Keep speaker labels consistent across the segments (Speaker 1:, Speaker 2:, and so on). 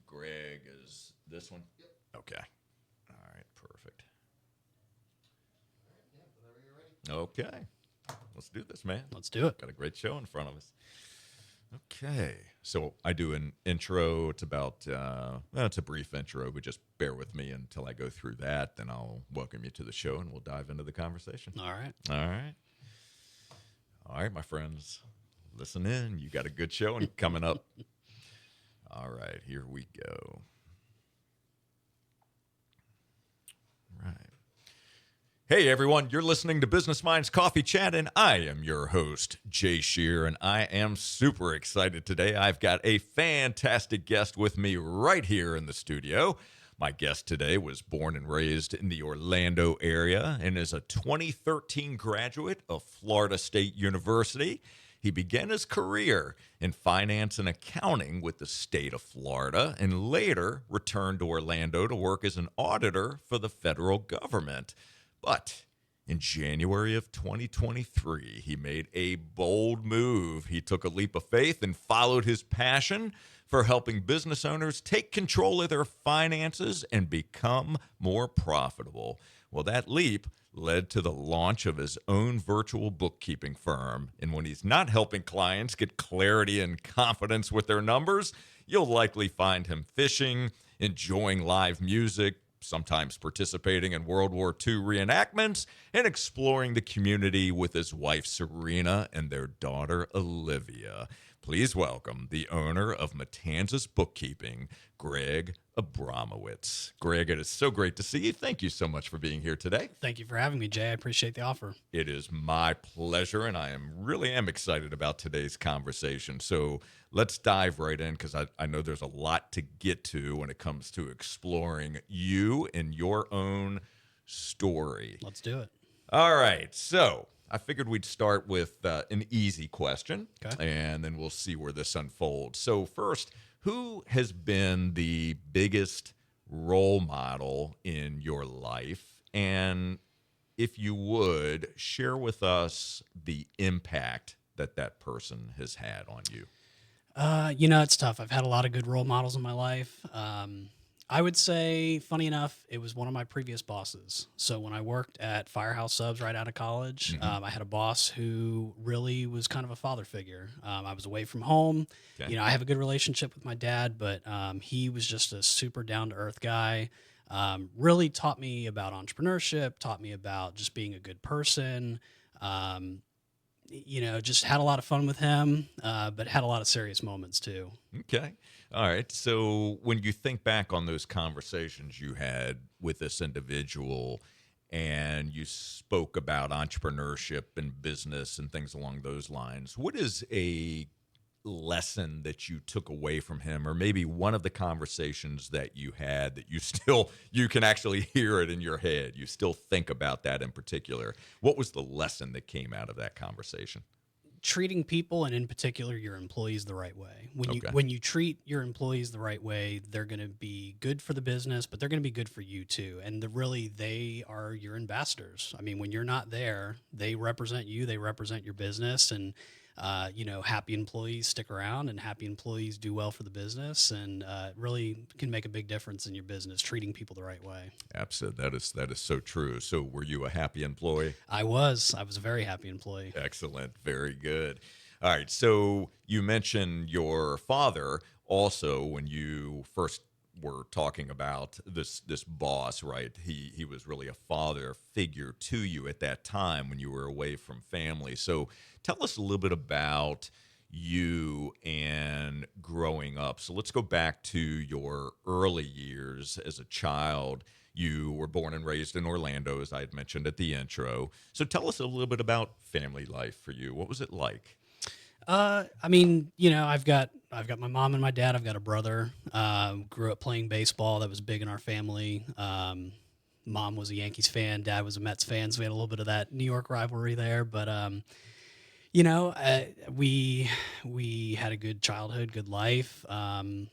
Speaker 1: Greg is this one? Yep. Okay. All right, perfect.
Speaker 2: Yeah, whenever you're ready.
Speaker 1: Okay. Let's do this, man.
Speaker 3: Let's do it.
Speaker 1: Got a great show in front of us. Okay. So I do an intro. It's about, well, it's a brief intro, but just bear with me until I go through that. Then I'll welcome you to the show and we'll dive into the conversation.
Speaker 3: All right.
Speaker 1: All right. All right, my friends. Listen in. You got a good show and coming up. All right, here we go. Right. Hey everyone, you're listening to Business Minds Coffee Chat, and I am your host, Jay Scherr, and I am super excited today. I've got a fantastic guest with me right here in the studio. My guest today was born and raised in the Orlando area and is a 2013 graduate of Florida State University. He began his career in finance and accounting with the state of Florida and later returned to Orlando to work as an auditor for the federal government. But in January of 2023, he made a bold move. He took a leap of faith and followed his passion for helping business owners take control of their finances and become more profitable. Well, that leap led to the launch of his own virtual bookkeeping firm. And when he's not helping clients get clarity and confidence with their numbers, you'll likely find him fishing, enjoying live music, sometimes participating in World War II reenactments, and exploring the community with his wife Serena and their daughter Olivia. Please welcome the owner of Matanzas Bookkeeping, Greg Abramowitz. Greg, it is so great to see you. Thank you so much for being here today.
Speaker 3: Thank you for having me, Jay. I appreciate the offer.
Speaker 1: It is my pleasure, and I really am excited about today's conversation. So let's dive right in because I know there's a lot to get to when it comes to exploring you and your own story.
Speaker 3: Let's do it.
Speaker 1: All right, so I figured we'd start with an easy question,
Speaker 3: Okay.
Speaker 1: and then we'll see where this unfolds. So first, who has been the biggest role model in your life? And if you would, share with us the impact that that person has had on you.
Speaker 3: It's tough. I've had a lot of good role models in my life. I would say, funny enough, it was one of my previous bosses. So when I worked at Firehouse Subs right out of college, I had a boss who really was kind of a father figure. I was away from home.
Speaker 1: Okay.
Speaker 3: I have a good relationship with my dad, but he was just a super down-to-earth guy. Really taught me about entrepreneurship, taught me about just being a good person. Just had a lot of fun with him, but had a lot of serious moments too.
Speaker 1: Okay. All right. So when you think back on those conversations you had with this individual and you spoke about entrepreneurship and business and things along those lines, what is a lesson that you took away from him, or maybe one of the conversations that you had that you can actually hear it in your head, you still think about that in particular? What was the lesson that came out of that conversation?
Speaker 3: Treating people, and in particular your employees, the right way.
Speaker 1: Okay.
Speaker 3: When you treat your employees the right way, they're going to be good for the business, but they're going to be good for you too. And they are your ambassadors. I mean, when you're not there, they represent you, they represent your business, and happy employees stick around, and happy employees do well for the business, and it really can make a big difference in your business, treating people the right way.
Speaker 1: Absolutely. That is so true. So were you a happy employee?
Speaker 3: I was a very happy employee.
Speaker 1: Excellent. Very good. All right. So you mentioned your father also when you first were talking about this boss, right? He was really a father figure to you at that time when you were away from family. So tell us a little bit about you and growing up. So let's go back to your early years as a child. You were born and raised in Orlando, as I had mentioned at the intro. So tell us a little bit about family life for you. What was it like?
Speaker 3: I've got my mom and my dad. I've got a brother. Grew up playing baseball. That was big in our family. Mom was a Yankees fan. Dad was a Mets fan. So we had a little bit of that New York rivalry there. But we had a good childhood, good life. Come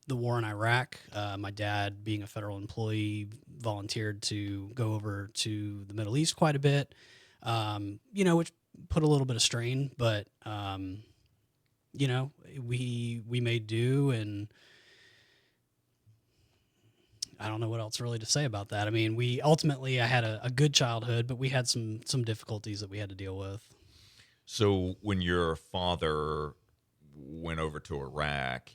Speaker 3: the war in Iraq, my dad, being a federal employee, volunteered to go over to the Middle East quite a bit. Which put a little bit of strain, but you know, we made do, and I don't know what else really to say about that. I mean, I had a good childhood, but we had some difficulties that we had to deal with.
Speaker 1: So when your father went over to Iraq,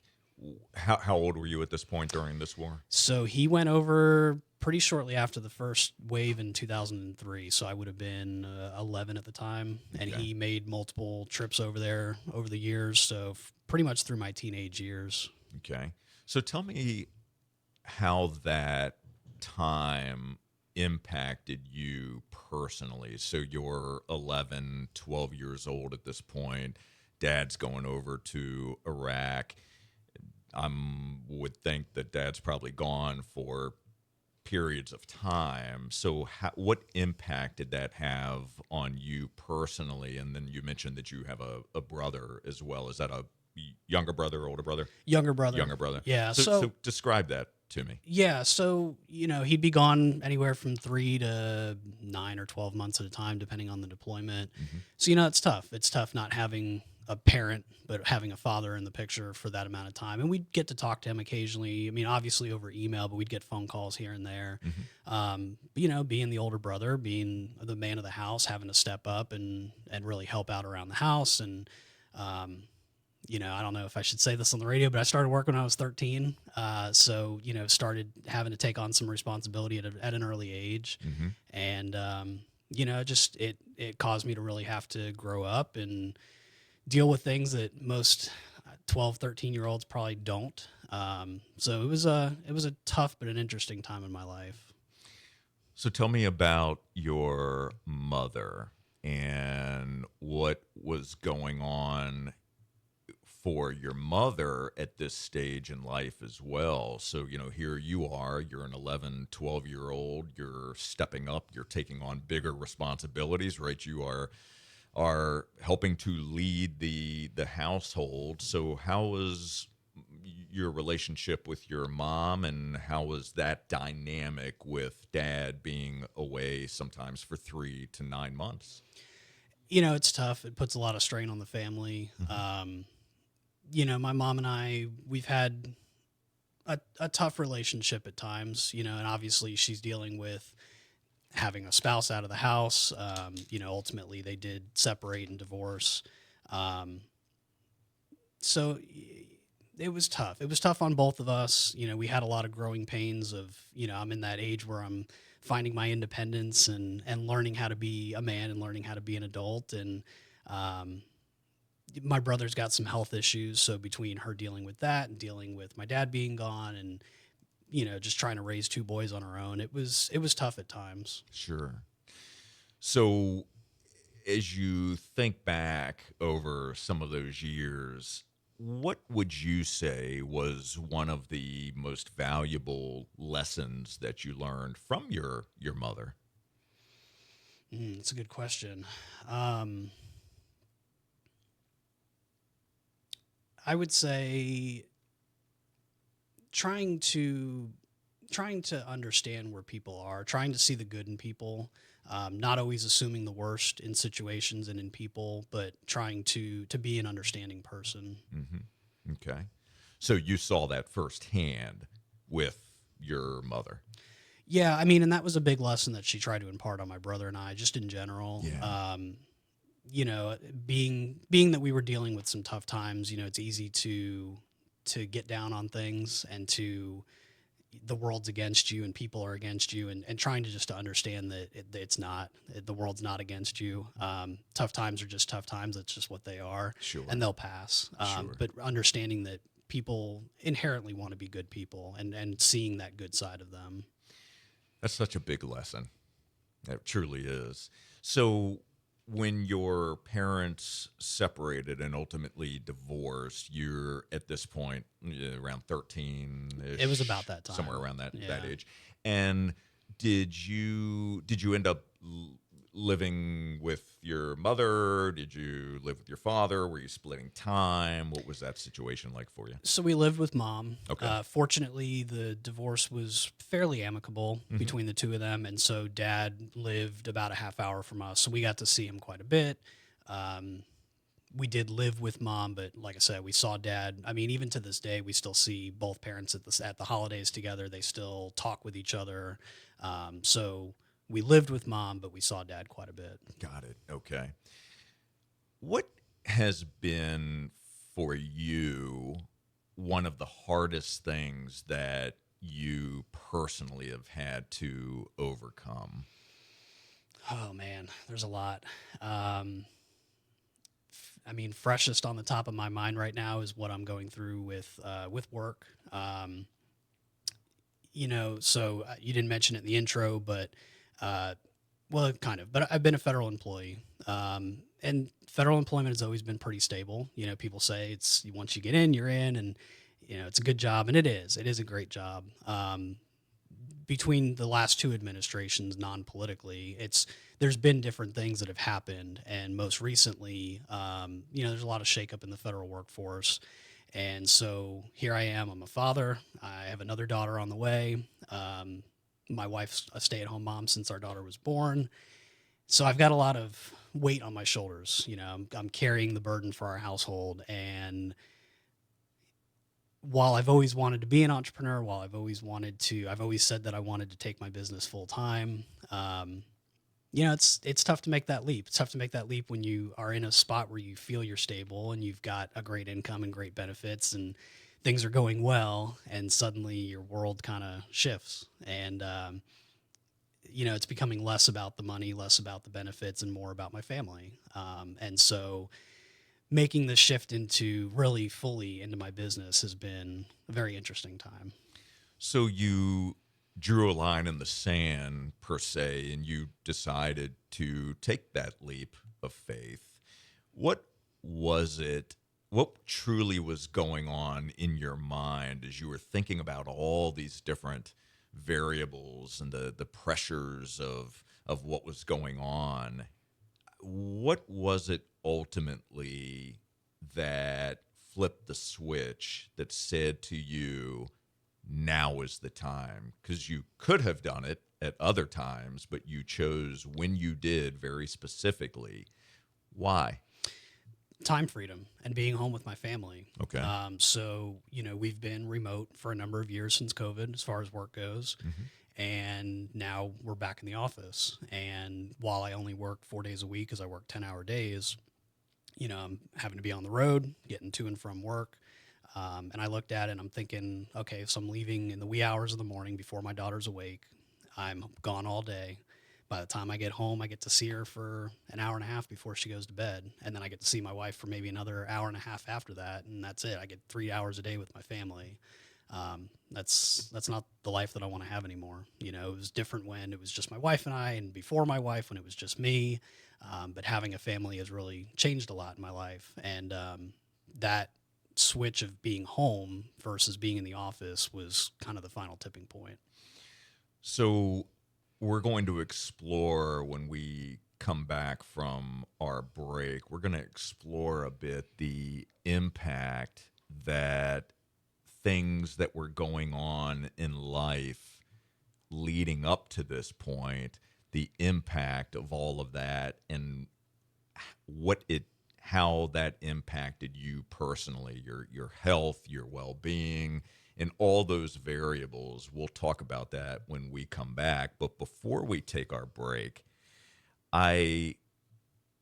Speaker 1: how old were you at this point during this war?
Speaker 3: So he went over pretty shortly after the first wave in 2003. So I would have been 11 at the time, and
Speaker 1: Okay.
Speaker 3: he made multiple trips over there over the years. So pretty much through my teenage years.
Speaker 1: Okay. So tell me how that time impacted you personally. So you're 11, 12 years old at this point. Dad's going over to Iraq. I would think that dad's probably gone for periods of time. So what impact did that have on you personally? And then you mentioned that you have a brother as well. Is that a younger brother, older brother?
Speaker 3: Younger brother.
Speaker 1: Younger brother.
Speaker 3: Yeah.
Speaker 1: So describe that to me.
Speaker 3: Yeah, so he'd be gone anywhere from 3 to 9 or 12 months at a time, depending on the deployment.
Speaker 1: Mm-hmm.
Speaker 3: So it's tough. It's tough not having a parent, but having a father in the picture for that amount of time. And we'd get to talk to him occasionally. I mean, obviously over email, but we'd get phone calls here and there. But, being the older brother, being the man of the house, having to step up and really help out around the house. And I don't know if I should say this on the radio, but I started work when I was 13. So, started having to take on some responsibility at an early age.
Speaker 1: Mm-hmm.
Speaker 3: And, it caused me to really have to grow up and deal with things that most 12, 13-year-olds probably don't. So it was a tough but an interesting time in my life.
Speaker 1: So tell me about your mother and what was going on for your mother at this stage in life as well. So, here you are, you're an 11, 12-year-old, you're stepping up, you're taking on bigger responsibilities, right? You are helping to lead the household. So how was your relationship with your mom, and how was that dynamic with dad being away sometimes for 3 to 9 months?
Speaker 3: It's tough. It puts a lot of strain on the family. My mom and I, we've had a tough relationship at times, and obviously she's dealing with having a spouse out of the house. Ultimately they did separate and divorce. So it was tough. It was tough on both of us. We had a lot of growing pains of, I'm in that age where I'm finding my independence and learning how to be a man and learning how to be an adult. And, my brother's got some health issues. So between her dealing with that and dealing with my dad being gone and, just trying to raise two boys on her own, it was tough at times.
Speaker 1: Sure. So as you think back over some of those years, what would you say was one of the most valuable lessons that you learned from your mother?
Speaker 3: That's a good question. I would say trying to understand where people are, trying to see the good in people, not always assuming the worst in situations and in people, but trying to be an understanding person.
Speaker 1: Mm-hmm. Okay. So you saw that firsthand with your mother.
Speaker 3: Yeah, I mean, and that was a big lesson that she tried to impart on my brother and I, just in general.
Speaker 1: Yeah.
Speaker 3: Being that we were dealing with some tough times, it's easy to get down on things and the world's against you and people are against you, and trying to just to understand that it's not, the world's not against you. Tough times are just tough times. That's just what they are.
Speaker 1: Sure.
Speaker 3: And they'll pass.
Speaker 1: Sure.
Speaker 3: But understanding that people inherently want to be good people and seeing that good side of them.
Speaker 1: That's such a big lesson. It truly is. So when your parents separated and ultimately divorced, you're at this point around 13.
Speaker 3: It was about that time,
Speaker 1: somewhere around that age. And did you end up living with your mother? Did you live with your father? Were you splitting time? What was that situation like for you?
Speaker 3: So we lived with mom.
Speaker 1: Okay.
Speaker 3: Fortunately, the divorce was fairly amicable between the two of them. And so dad lived about a half hour from us. So we got to see him quite a bit. we did live with mom, but like I said, we saw dad. I mean, even to this day, we still see both parents at the holidays together. They still talk with each other. So we lived with mom, but we saw dad quite a bit.
Speaker 1: Got it. Okay. What has been for you one of the hardest things that you personally have had to overcome?
Speaker 3: Oh man, there's a lot. I mean, freshest on the top of my mind right now is what I'm going through with work. So you didn't mention it in the intro, but uh, well, kind of. But I've been a federal employee, and federal employment has always been pretty stable. People say it's once you get in, you're in, and it's a good job, and it is. It is a great job. Between the last two administrations, non-politically, there's been different things that have happened, and most recently, there's a lot of shakeup in the federal workforce. And so here I am. I'm a father. I have another daughter on the way. My wife's a stay-at-home mom since our daughter was born. So I've got a lot of weight on my shoulders. I'm carrying the burden for our household. And while I've always wanted to be an entrepreneur, I've always said that I wanted to take my business full time. It's tough to make that leap. It's tough to make that leap when you are in a spot where you feel you're stable and you've got a great income and great benefits and things are going well, and suddenly your world kind of shifts. And it's becoming less about the money, less about the benefits, and more about my family. And so making the shift into really fully into my business has been a very interesting time.
Speaker 1: So you drew a line in the sand, per se, and you decided to take that leap of faith. What was it? What truly was going on in your mind as you were thinking about all these different variables and the pressures of what was going on? What was it ultimately that flipped the switch that said to you, now is the time? Because you could have done it at other times, but you chose when you did very specifically. Why?
Speaker 3: Time freedom and being home with my family.
Speaker 1: Okay.
Speaker 3: So, we've been remote for a number of years since COVID as far as work goes. Mm-hmm. And now we're back in the office. And while I only work 4 days a week, because I work 10-hour days, I'm having to be on the road, getting to and from work. And I looked at it and I'm thinking, okay, so I'm leaving in the wee hours of the morning before my daughter's awake. I'm gone all day. By the time I get home, I get to see her for an hour and a half before she goes to bed. And then I get to see my wife for maybe another hour and a half after that. And that's it. I get 3 hours a day with my family. That's not the life that I want to have anymore. It was different when it was just my wife and I, and before my wife when it was just me. But having a family has really changed a lot in my life. And that switch of being home versus being in the office was kind of the final tipping point.
Speaker 1: So we're going to explore, when we come back from our break, we're going to explore a bit the impact that things that were going on in life leading up to this point, the impact of all of that, and how that impacted you personally, your health, your well-being, and all those variables. We'll talk about that when we come back. But before we take our break, I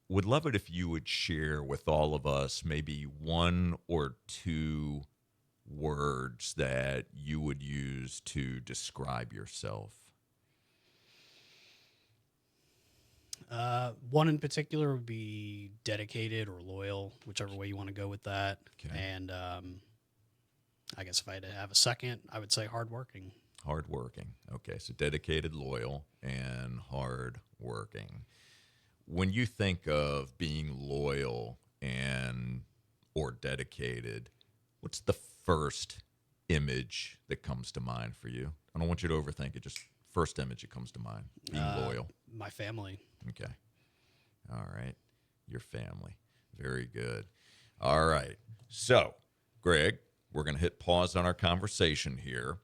Speaker 1: would love it if you would share with all of us maybe one or two words that you would use to describe yourself.
Speaker 3: One in particular would be dedicated or loyal, whichever way you want to go with that.
Speaker 1: Okay.
Speaker 3: And I guess if I had to have a second, I would say hardworking.
Speaker 1: Hardworking. Okay, so dedicated, loyal, and hardworking. When you think of being loyal and or dedicated, what's the first image that comes to mind for you? I don't want you to overthink it. Just first image that comes to mind. Being loyal.
Speaker 3: My family.
Speaker 1: Okay. All right. Your family. Very good. All right. So, Greg, we're going to hit pause on our conversation here.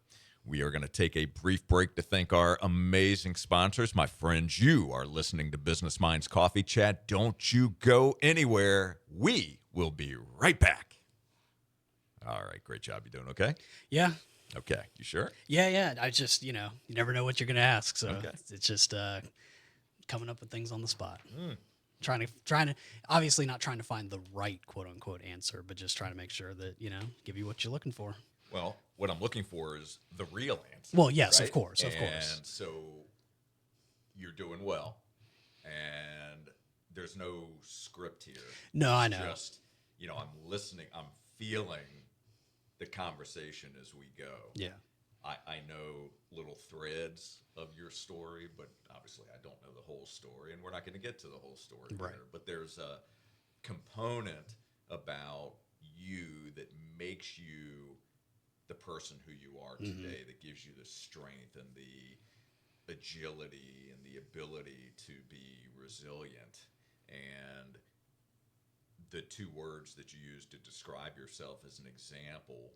Speaker 1: We are going to take a brief break to thank our amazing sponsors. My friends, you are listening to Business Minds Coffee Chat. Don't you go anywhere. We will be right back. All right, great job. You doing okay?
Speaker 3: Yeah.
Speaker 1: Okay, you sure?
Speaker 3: Yeah. I just, you never know what you're going to ask. So
Speaker 1: Okay.
Speaker 3: it's just coming up with things on the spot. Trying to, obviously not trying to find the right quote unquote answer, but just trying to make sure that, give you what you're looking for.
Speaker 1: Well, what I'm looking for is the real answer.
Speaker 3: Well, yes,
Speaker 1: right?
Speaker 3: of course.
Speaker 1: And so you're doing well, and there's no script here.
Speaker 3: No, I know.
Speaker 1: Just, I'm listening. I'm feeling the conversation as we go.
Speaker 3: Yeah.
Speaker 1: I know little threads of your story, but obviously I don't know the whole story, and we're not going to get to the whole story
Speaker 3: Right.
Speaker 1: here. But there's a component about you that makes you the person who you are today, that gives you the strength and the agility and the ability to be resilient. And the two words that you use to describe yourself as an example,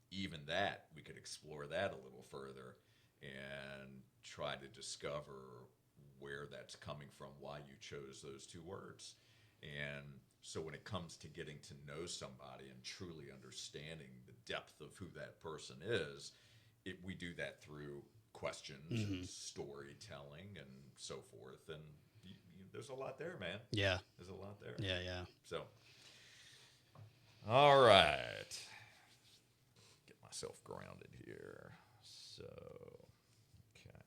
Speaker 1: even that, we could explore that a little further and try to discover where that's coming from, why you chose those two words. And so when it comes to getting to know somebody and truly understanding the depth of who that person is, we do that through questions and storytelling and so forth. And there's a lot there, man.
Speaker 3: Yeah.
Speaker 1: There's a lot there.
Speaker 3: Yeah.
Speaker 1: So, all right. Get myself grounded here. So, okay.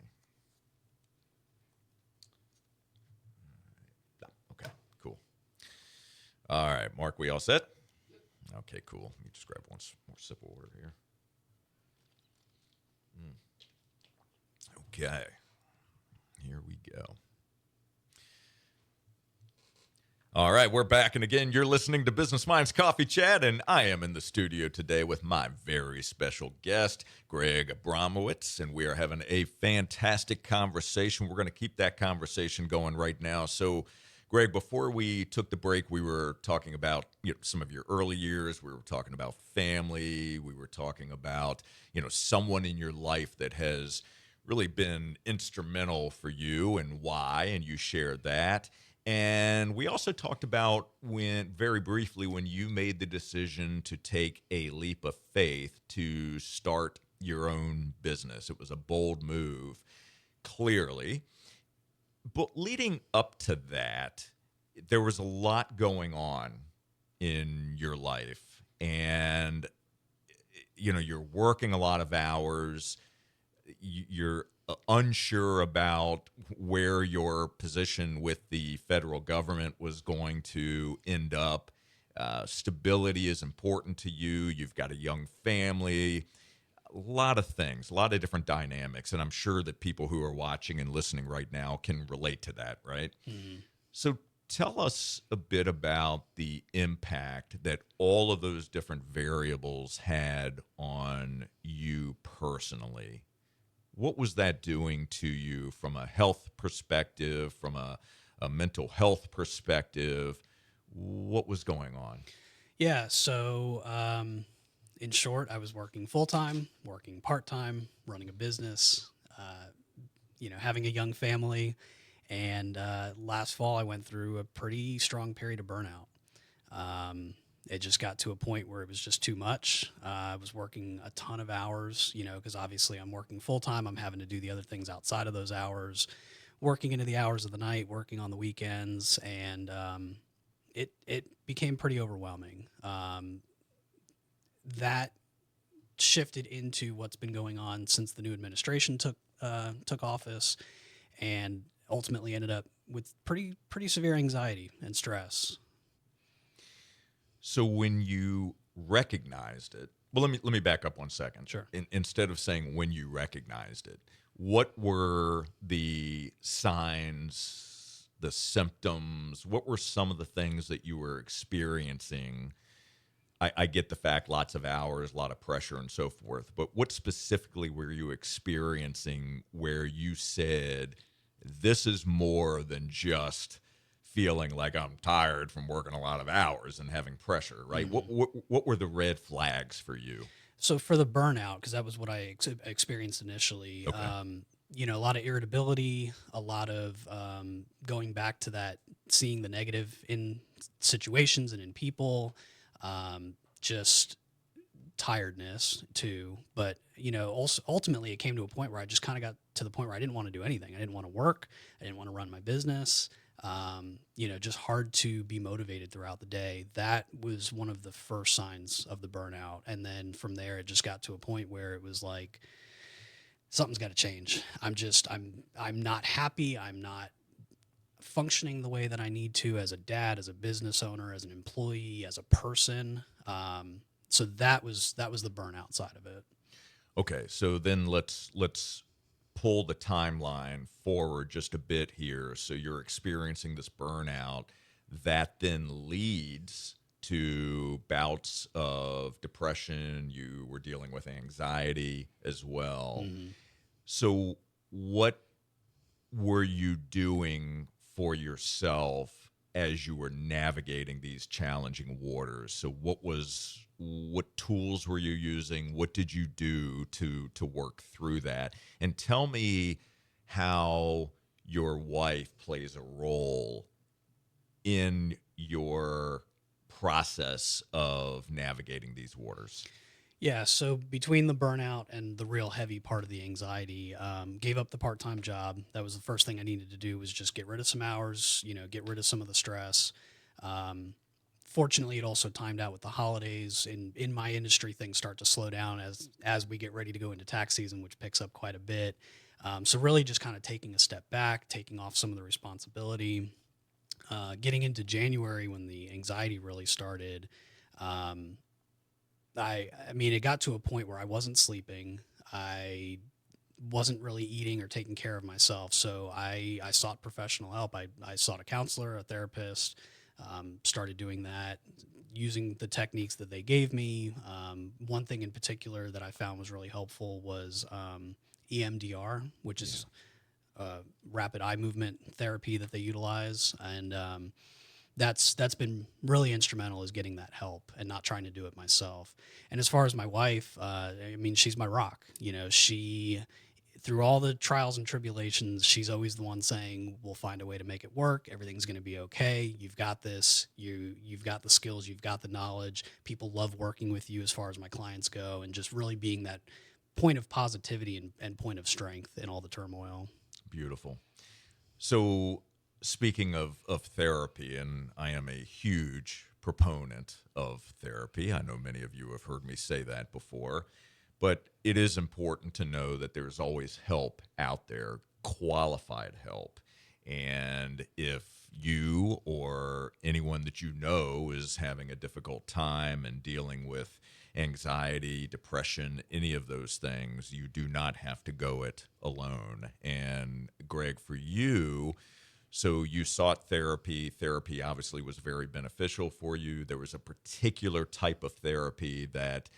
Speaker 1: Okay, cool. All right, Mark, we all set? Okay, cool. Let me just grab one more sip of water here. Okay, here we go. All right, we're back. And again, you're listening to Business Minds Coffee Chat, and I am in the studio today with my very special guest, Greg Abramowitz, and we are having a fantastic conversation. We're going to keep that conversation going right now. So, Greg, before we took the break, we were talking about some of your early years. We were talking about family. We were talking about someone in your life that has really been instrumental for you and why, and you shared that. And we also talked about very briefly when you made the decision to take a leap of faith to start your own business. It was a bold move, clearly. But leading up to that, there was a lot going on in your life. And, you're working a lot of hours. You're unsure about where your position with the federal government was going to end up. Stability is important to you. You've got a young family, a lot of things, a lot of different dynamics. And I'm sure that people who are watching and listening right now can relate to that, right? So tell us a bit about the impact that all of those different variables had on you personally. What was that doing to you from a health perspective, from a mental health perspective? What was going on?
Speaker 3: Yeah. So, in short, I was working full-time, working part-time, running a business, having a young family. And last fall, I went through a pretty strong period of burnout. It just got to a point where it was just too much. I was working a ton of hours, because obviously I'm working full-time. I'm having to do the other things outside of those hours, working into the hours of the night, working on the weekends. And it became pretty overwhelming. That shifted into what's been going on since the new administration took office, and ultimately ended up with pretty severe anxiety and stress.
Speaker 1: So when you recognized it, well, let me back up 1 second.
Speaker 3: Sure.
Speaker 1: Instead of saying when you recognized it, what were the signs, the symptoms? What were some of the things that you were experiencing? I get the fact, lots of hours, a lot of pressure and so forth, but what specifically were you experiencing where you said, this is more than just feeling like I'm tired from working a lot of hours and having pressure, right?
Speaker 3: Mm-hmm.
Speaker 1: What were the red flags for you?
Speaker 3: So for the burnout, because that was what I experienced initially,
Speaker 1: Okay.
Speaker 3: a lot of irritability, a lot of going back to that, seeing the negative in situations and in people, just tiredness too. But also ultimately, it came to a point where I just kind of got to the point where I didn't want to do anything. I didn't want to work. I didn't want to run my business. Just hard to be motivated throughout the day. That was one of the first signs of the burnout. And then from there, it just got to a point where it was like, something's got to change. I'm not happy. I'm not functioning the way that I need to as a dad, as a business owner, as an employee, as a person. So that was the burnout side of it.
Speaker 1: Okay, so then let's pull the timeline forward just a bit here. So you're experiencing this burnout that then leads to bouts of depression. You were dealing with anxiety as well.
Speaker 3: Mhm.
Speaker 1: So what were you doing for yourself as you were navigating these challenging waters? So what tools were you using? What did you do to work through that? And tell me how your wife plays a role in your process of navigating these waters.
Speaker 3: Yeah, so between the burnout and the real heavy part of the anxiety, gave up the part-time job. That was the first thing I needed to do, was just get rid of some hours, get rid of some of the stress. Um, Fortunately, it also timed out with the holidays. In my industry, things start to slow down as we get ready to go into tax season, which picks up quite a bit. So really, just kind of taking a step back, taking off some of the responsibility. Getting into January, when the anxiety really started. Um, I mean, it got to a point where I wasn't sleeping. I wasn't really eating or taking care of myself. So I sought professional help. I sought a counselor, a therapist, started doing that, using the techniques that they gave me. One thing in particular that I found was really helpful was EMDR, which
Speaker 1: Yeah.
Speaker 3: is rapid eye movement therapy that they utilize. And that's been really instrumental, is getting that help and not trying to do it myself. And as far as my wife, I mean, she's my rock. She, through all the trials and tribulations, she's always the one saying, "We'll find a way to make it work. Everything's going to be okay. You've got this. You've got the skills. You've got the knowledge. People love working with you," as far as my clients go, and just really being that point of positivity and point of strength in all the turmoil.
Speaker 1: Beautiful. So, speaking of therapy, and I am a huge proponent of therapy. I know many of you have heard me say that before, but it is important to know that there's always help out there, qualified help. And if you or anyone that you know is having a difficult time and dealing with anxiety, depression, any of those things, you do not have to go it alone. And Greg, for you, so you sought therapy. Therapy obviously was very beneficial for you. There was a particular type of therapy that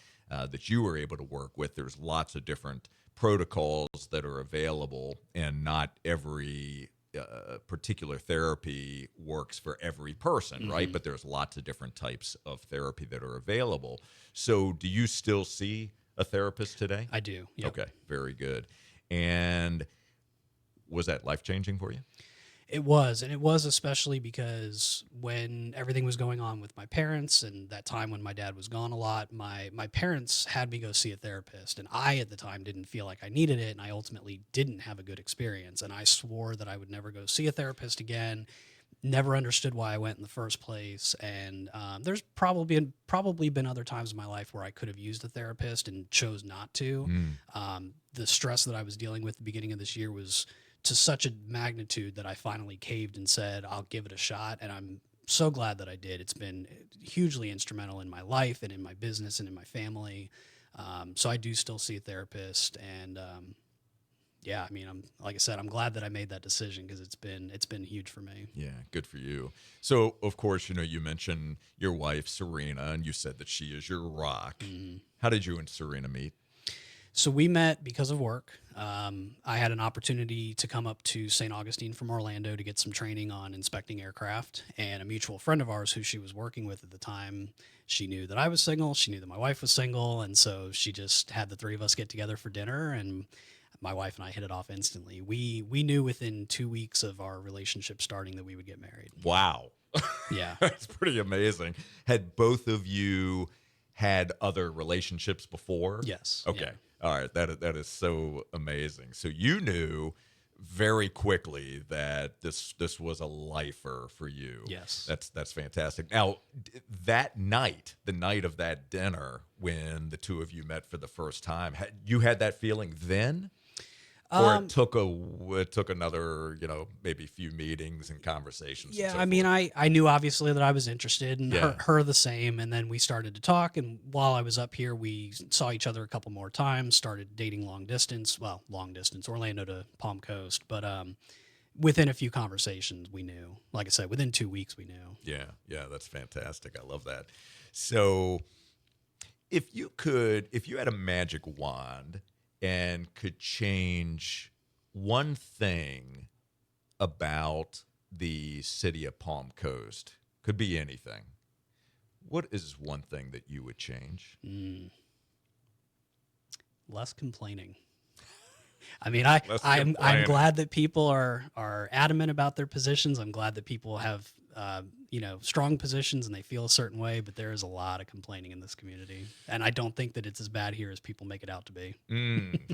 Speaker 1: you were able to work with. There's lots of different protocols that are available, and not every particular therapy works for every person, right?
Speaker 3: Mm-hmm.
Speaker 1: But there's lots of different types of therapy that are available. So, do you still see a therapist today?
Speaker 3: I do. Yep.
Speaker 1: Okay, very good. And was that life changing for you?
Speaker 3: It was, and it was especially because when everything was going on with my parents, and that time when my dad was gone a lot, my parents had me go see a therapist, and I at the time didn't feel like I needed it, and I ultimately didn't have a good experience, and I swore that I would never go see a therapist again. Never understood why I went in the first place, and there's probably been other times in my life where I could have used a therapist and chose not to.
Speaker 1: Mm,
Speaker 3: The stress that I was dealing with at the beginning of this year was to such a magnitude that I finally caved and said, "I'll give it a shot." And I'm so glad that I did. It's been hugely instrumental in my life and in my business and in my family. So I do still see a therapist, and yeah, I mean, I'm like I said, I'm glad that I made that decision, because it's been huge for me.
Speaker 1: yeah, good for you. So, of course, you mentioned your wife, Serena, and you said that she is your rock.
Speaker 3: Mhm.
Speaker 1: How did you and Serena meet?
Speaker 3: So we met because of work. I had an opportunity to come up to St. Augustine from Orlando to get some training on inspecting aircraft. And a mutual friend of ours who she was working with at the time, she knew that I was single. She knew that my wife was single. And so she just had the three of us get together for dinner. And my wife and I hit it off instantly. We knew within 2 weeks of our relationship starting that we would get married.
Speaker 1: Wow.
Speaker 3: Yeah.
Speaker 1: That's pretty amazing. Had both of you had other relationships before?
Speaker 3: Yes.
Speaker 1: Okay.
Speaker 3: Yeah.
Speaker 1: All right. That is so amazing. So you knew very quickly that this was a lifer for you.
Speaker 3: Yes.
Speaker 1: That's fantastic. Now, that night, the night of that dinner, when the two of you met for the first time, you had that feeling then? Or it took another, maybe a few meetings and conversations.
Speaker 3: Yeah,
Speaker 1: and so
Speaker 3: I mean,
Speaker 1: forth.
Speaker 3: I knew obviously that I was interested, and
Speaker 1: Yeah.
Speaker 3: her the same. And then we started to talk. And while I was up here, we saw each other a couple more times. Started dating long distance. Well, long distance, Orlando to Palm Coast. But within a few conversations, we knew. Like I said, within 2 weeks, we knew.
Speaker 1: Yeah, that's fantastic. I love that. So, if you had a magic wand and could change one thing about the city of Palm Coast, could be anything. What is one thing that you would change?
Speaker 3: Less complaining. I mean,
Speaker 1: Less
Speaker 3: I'm
Speaker 1: complaining.
Speaker 3: glad that people are adamant about their positions. I'm glad that people have strong positions and they feel a certain way. But there is a lot of complaining in this community, and I don't think that it's as bad here as people make it out to be.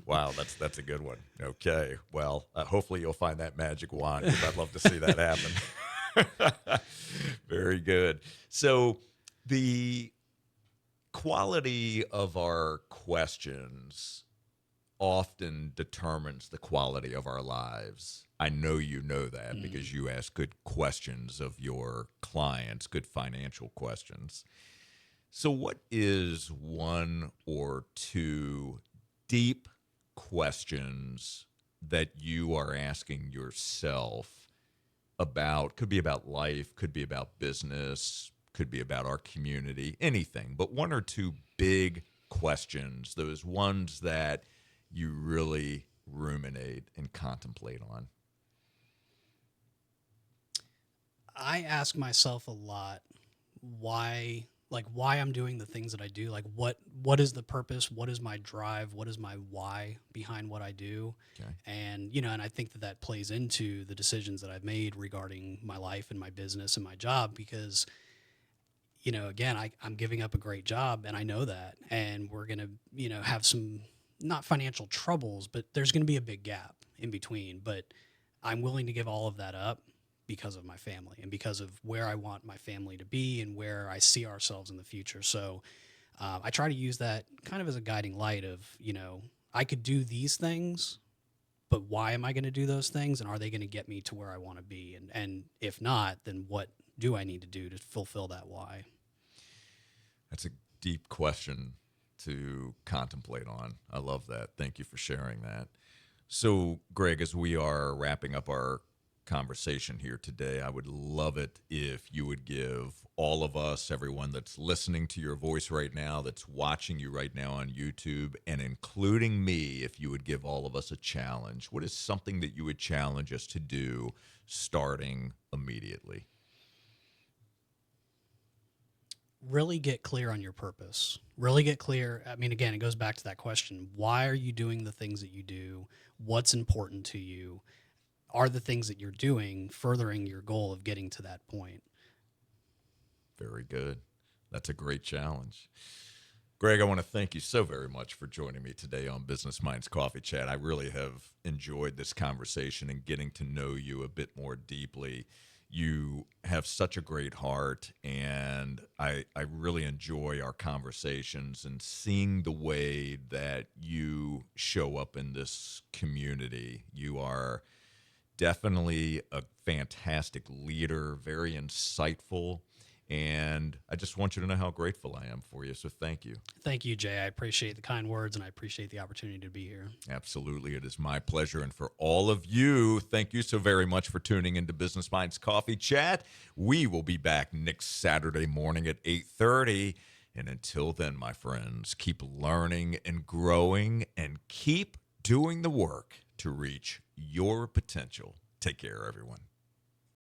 Speaker 1: Wow, that's a good one. Okay, well, hopefully you'll find that magic wand, because I'd love to see that happen. Very good. So the quality of our questions often determines the quality of our lives. I know you know that because you ask good questions of your clients, good financial questions. So, what is one or two deep questions that you are asking yourself about? Could be about life, could be about business, could be about our community, anything, but one or two big questions, those ones that you really ruminate and contemplate on.
Speaker 3: I ask myself a lot why I'm doing the things that I do. Like what is the purpose? What is my drive? What is my why behind what I do?
Speaker 1: Okay.
Speaker 3: And and I think that plays into the decisions that I've made regarding my life and my business and my job because again, I'm giving up a great job and I know that. And we're going to, have some not financial troubles, but there's going to be a big gap in between. But I'm willing to give all of that up because of my family and because of where I want my family to be and where I see ourselves in the future. So I try to use that kind of as a guiding light of, I could do these things, but why am I going to do those things? And are they going to get me to where I want to be? And if not, then what do I need to do to fulfill that why?
Speaker 1: That's a deep question to contemplate on. I love that. Thank you for sharing that. So, Greg, as we are wrapping up our conversation here today, I would love it if you would give all of us, everyone that's listening to your voice right now, that's watching you right now on YouTube, and including me, if you would give all of us a challenge. What is something that you would challenge us to do starting immediately?
Speaker 3: Really get clear on your purpose. Really get clear. I mean, again, it goes back to that question. Why are you doing the things that you do? What's important to you? Are the things that you're doing furthering your goal of getting to that point?
Speaker 1: Very good. That's a great challenge. Greg, I want to thank you so very much for joining me today on Business Minds Coffee Chat. I really have enjoyed this conversation and getting to know you a bit more deeply. You have such a great heart, and I really enjoy our conversations and seeing the way that you show up in this community. You are definitely a fantastic leader, very insightful, and I just want you to know how grateful I am for you. So thank you.
Speaker 3: Thank you, Jay. I appreciate the kind words and I appreciate the opportunity to be here.
Speaker 1: Absolutely. It is my pleasure. And for all of you, thank you so very much for tuning into Business Minds Coffee Chat. We will be back next Saturday morning at 8:30. And until then, my friends, keep learning and growing and keep doing the work to reach your potential. Take care, everyone.